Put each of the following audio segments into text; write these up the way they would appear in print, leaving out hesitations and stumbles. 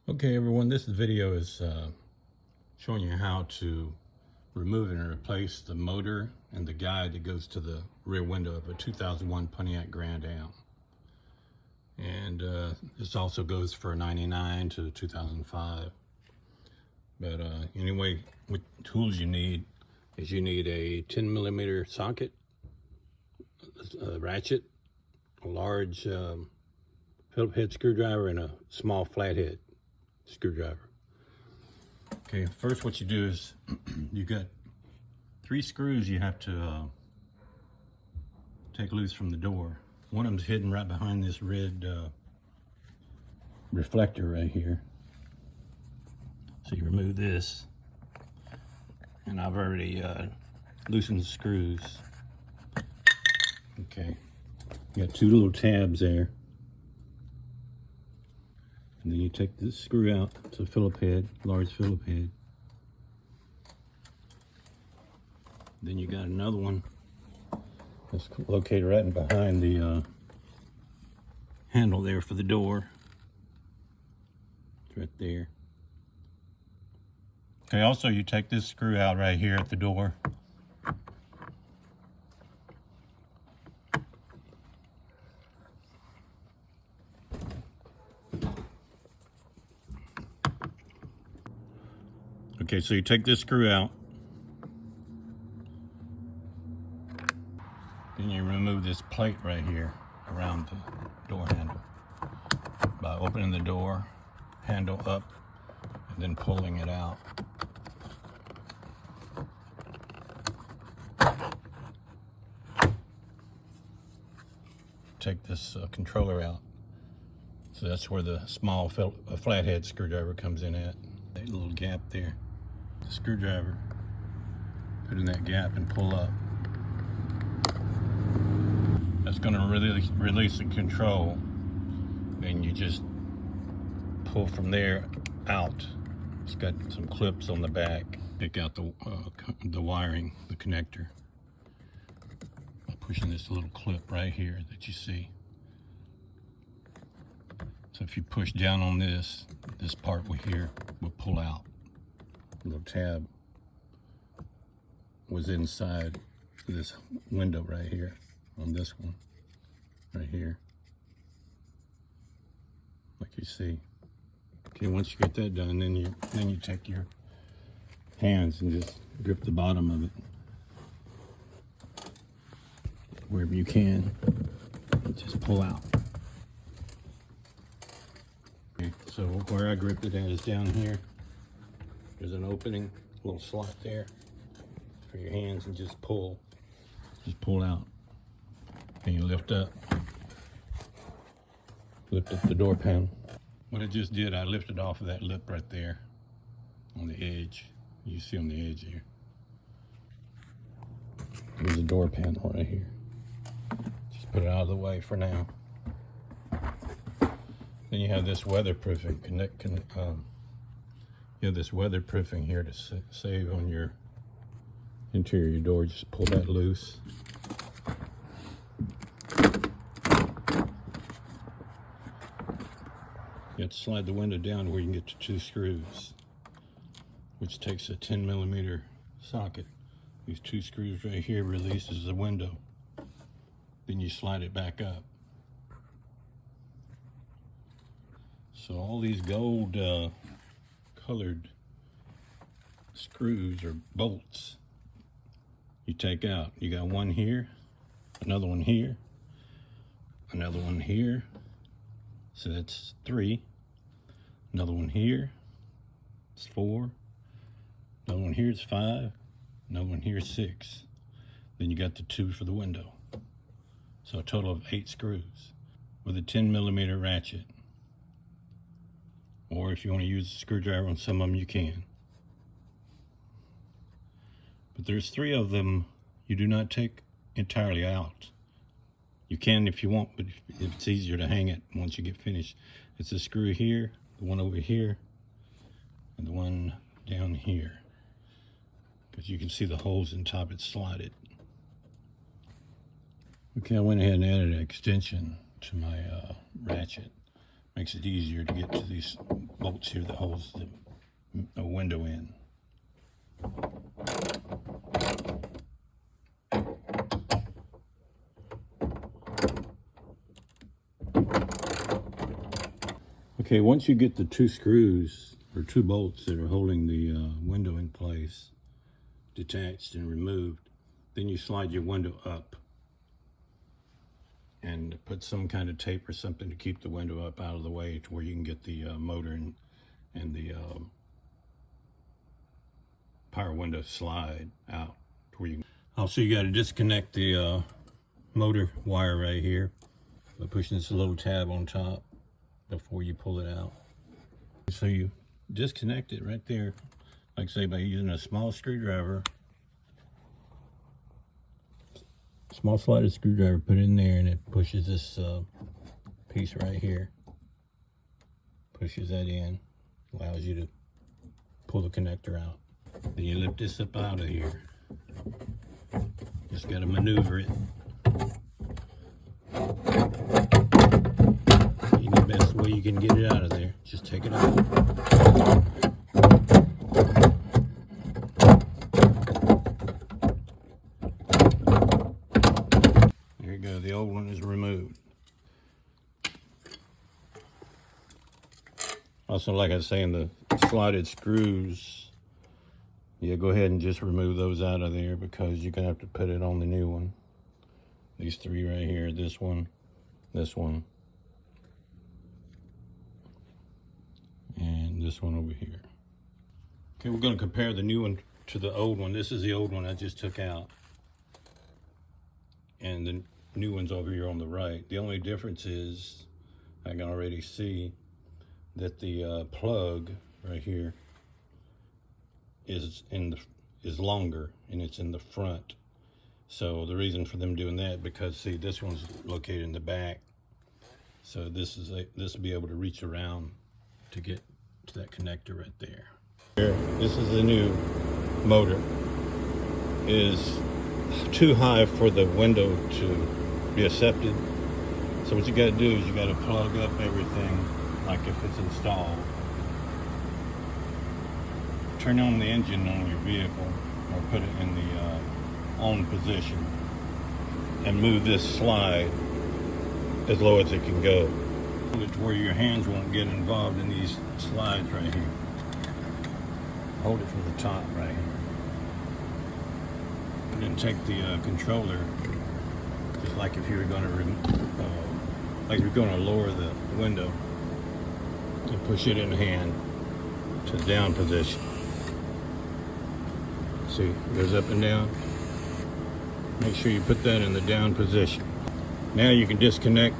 Okay everyone, this video is showing you how to remove and replace the motor and the guide that goes to the rear window of a 2001 Pontiac Grand Am. And this also goes for a 99 to 2005. But anyway, what tools you need is you need a 10mm socket, a ratchet, a large Phillips head screwdriver, and a small flathead screwdriver. Okay, first what you do is you got 3 screws you have to take loose from the door. One of them's hidden right behind this red reflector right here. So you remove this, and I've already loosened the screws. Okay, you got 2 little tabs there. And then you take this screw out. It's a Phillips head, large Phillips head. Then you got another one that's located right in behind the handle there for the door. It's right there. Okay, also you take this screw out right here at the door. Okay, so you take this screw out. Then you remove this plate right here around the door handle by opening the door handle up and then pulling it out. Take this controller out. So that's where the small flathead screwdriver comes in at. That little gap there. The screwdriver, put in that gap and pull up. That's going to release the control. Then you just pull from there out. It's got some clips on the back. Pick out the wiring, the connector, by pushing this little clip right here that you see. So if you push down on this part here will pull out. The little tab was inside this window right here, on this one, right here, like you see. Okay, once you get that done, then you take your hands and just grip the bottom of it wherever you can. Just pull out. Okay, so where I gripped it at is down here. There's an opening, a little slot there for your hands, and just pull out. And you lift up the door panel. What I just did, I lifted off of that lip right there on the edge. You see on the edge here. There's a door panel right here. Just put it out of the way for now. Then you have this weatherproofing you have this weatherproofing here to save on your interior door. Just pull that loose. You have to slide the window down to where you can get to 2 screws, which takes a 10mm socket. These 2 screws right here releases the window. Then you slide it back up. So all these gold colored screws or bolts you take out. You got one here, another one here, another one here. So that's 3. Another one here, it's 4. Another one here is 5. Another one here is 6. Then you got the 2 for the window. So a total of 8 screws with a 10mm ratchet. Or if you want to use a screwdriver on some of them, you can. But there's 3 of them you do not take entirely out. You can if you want, but if it's easier to hang it once you get finished. It's a screw here, the one over here, and the one down here. Because you can see the holes in top, it's slotted. Okay, I went ahead and added an extension to my ratchet. Makes it easier to get to these bolts here that holds the window in. Okay, once you get the two screws or two bolts that are holding the window in place detached and removed, then you slide your window up and put some kind of tape or something to keep the window up out of the way to where you can get the motor and the power window slide out to where you can. Also, you got to disconnect the motor wire right here by pushing this little tab on top before you pull it out. So you disconnect it right there, like I say, by using a small screwdriver. Small slotted screwdriver, put it in there, and it pushes this piece right here. Pushes that in, allows you to pull the connector out. Then you lift this up out of here. Just got to maneuver it. The best way you can get it out of there, just take it out. There you go, the old one is removed. Also, like I was saying, the slotted screws, yeah, go ahead and just remove those out of there because you're gonna have to put it on the new one. These three right here, this one, and this one over here. Okay, we're going to compare the new one to the old one. This is the old one I just took out, and the new one's over here on the right. The only difference is I can already see that the plug right here is longer and it's in the front. So the reason for them doing that, because see, this one's located in the back, so this will be able to reach around to get to that connector right there. Here, this is the new motor. It is too high for the window to be accepted. So what you got to do is you got to plug up everything like if it's installed. Turn on the engine on your vehicle or put it in the on position and move this slide as low as it can go. To where your hands won't get involved in these slides right here. Hold it from the top right here. And then take the controller, just like if you were going to lower the window, and push it in hand to down position. See, it goes up and down. Make sure you put that in the down position. Now you can disconnect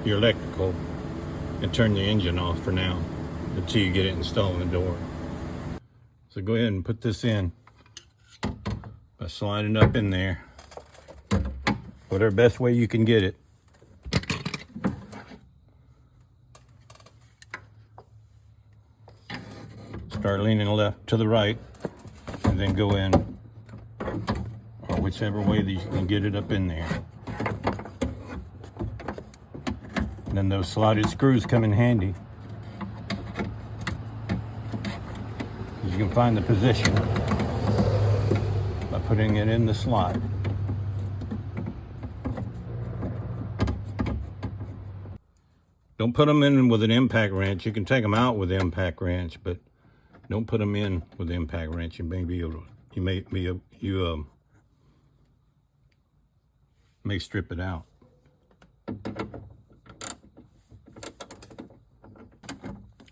your electrical and turn the engine off for now until you get it installed in the door. So go ahead and put this in by sliding up in there, whatever best way you can get it. Start leaning left to the right and then go in, or whichever way that you can get it up in there. And then those slotted screws come in handy. You can find the position by putting it in the slot. Don't put them in with an impact wrench. You can take them out with the impact wrench, but don't put them in with the impact wrench. You may strip it out.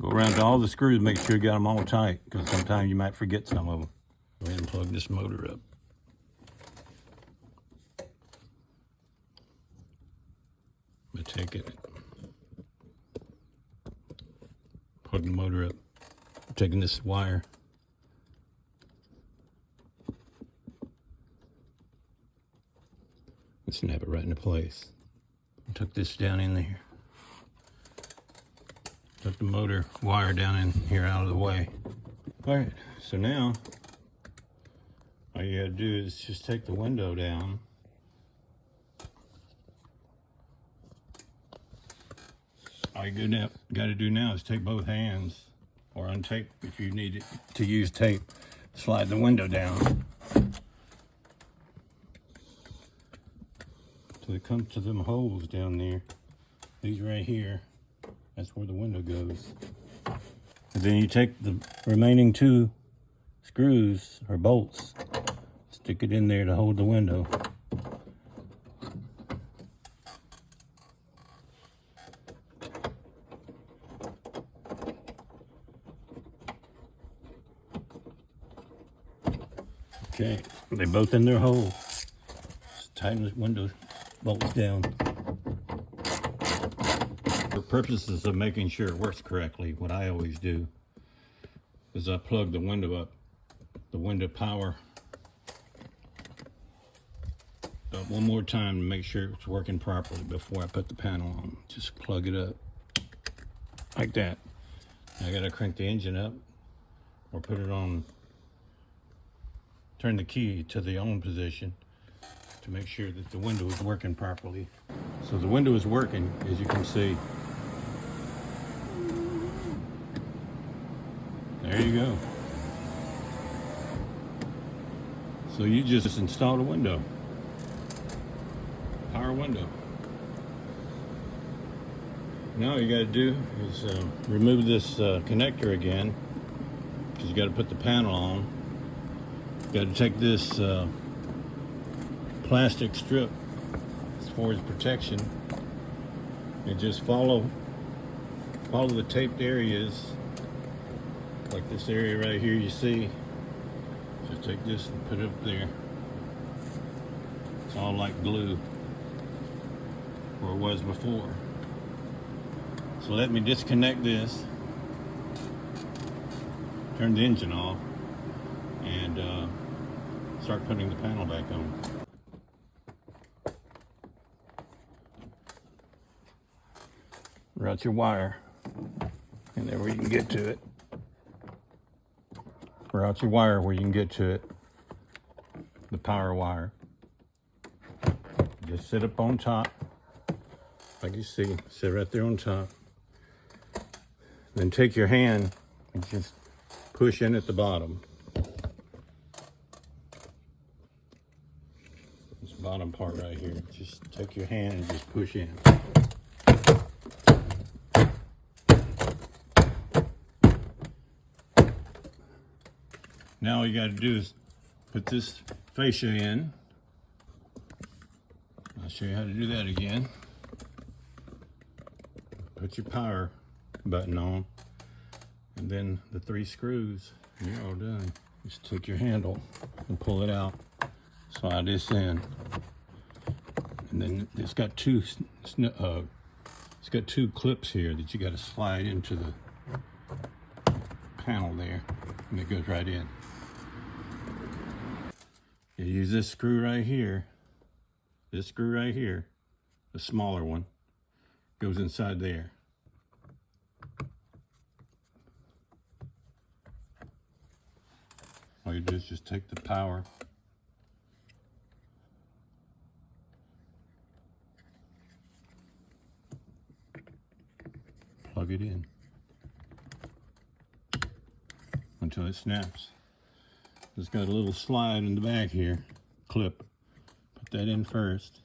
Go around to all the screws, make sure you got them all tight, because sometimes you might forget some of them. Go ahead and plug this motor up. But take it, plug the motor up, taking this wire, and snap it right into place. Tuck this down in there. Tuck the motor wire down in here out of the way. All right, so now all you gotta do is just take the window down. All you gotta do now is take both hands or untape if you need to use tape. Slide the window down till it comes to them holes down there. These right here, that's where the window goes. And then you take the remaining 2 screws or bolts, stick it in there to hold the window. Okay, they're both in their hole. Just tighten the window bolts down. For purposes of making sure it works correctly, what I always do is I plug the window up, the window power up one more time to make sure it's working properly before I put the panel on. Just plug it up like that. I gotta crank the engine up or put it on, turn the key to the on position to make sure that the window is working properly. So the window is working, as you can see. There you go. So you just installed a window, power window. Now all you got to do is remove this connector again, because you got to put the panel on. You got to take this plastic strip as far as protection and just follow the taped areas, like this area right here you see. Just take this and put it up there. It's all like glue, where it was before. So let me disconnect this, turn the engine off, and start putting the panel back on. Route your wire in there where you can get to it. Route your wire where you can get to it. The power wire. Just sit up on top, like you see. Sit right there on top. Then take your hand and just push in at the bottom. This bottom part right here. Just take your hand and just push in. Now all you got to do is put this fascia in. I'll show you how to do that again. Put your power button on, and then the 3 screws, and you're all done. Just take your handle and pull it out. Slide this in, and then it's got two clips here that you got to slide into the panel there, and it goes right in. You use this screw right here. This screw right here, the smaller one, goes inside there. All you do is just take the power, plug it in until it snaps. It's got a little slide in the back here, clip. Put that in first.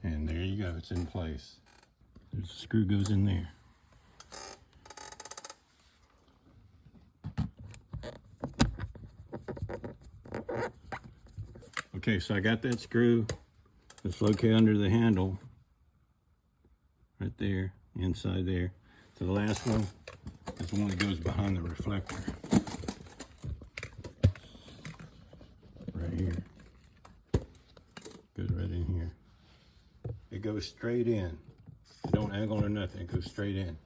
And there you go, it's in place. The screw goes in there. Okay, so I got that screw. It's located under the handle. Right there, inside there. So the last one is the one that goes behind the reflector. Right here. Goes right in here. It goes straight in. You don't angle or nothing, it goes straight in.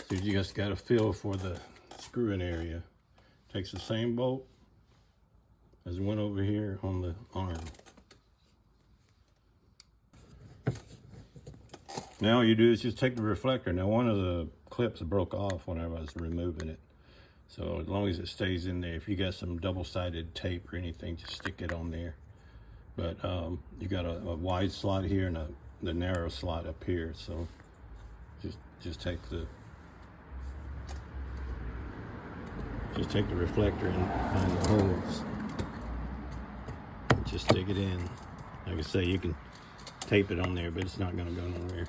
So you just got to feel for the screw-in area. Takes the same bolt as the one over here on the arm. Now all you do is just take the reflector. Now one of the clips broke off whenever I was removing it. So as long as it stays in there, if you got some double-sided tape or anything, just stick it on there. But you got a wide slot here and the narrow slot up here. So just take the Just take the reflector and find the holes. Just stick it in. Like I say, you can tape it on there, but it's not going to go nowhere.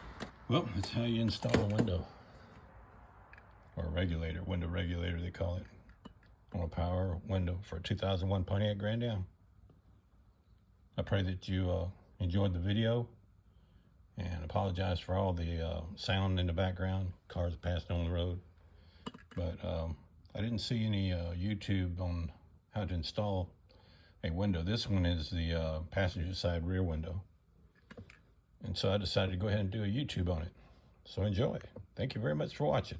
Well, that's how you install a window. Or a regulator, window regulator they call it. On a power window for a 2001 Pontiac Grand Am. I pray that you enjoyed the video, and apologize for all the sound in the background. Cars passing on the road. But I didn't see any YouTube on how to install a window. This one is the passenger side rear window. And so I decided to go ahead and do a YouTube on it. So enjoy. Thank you very much for watching.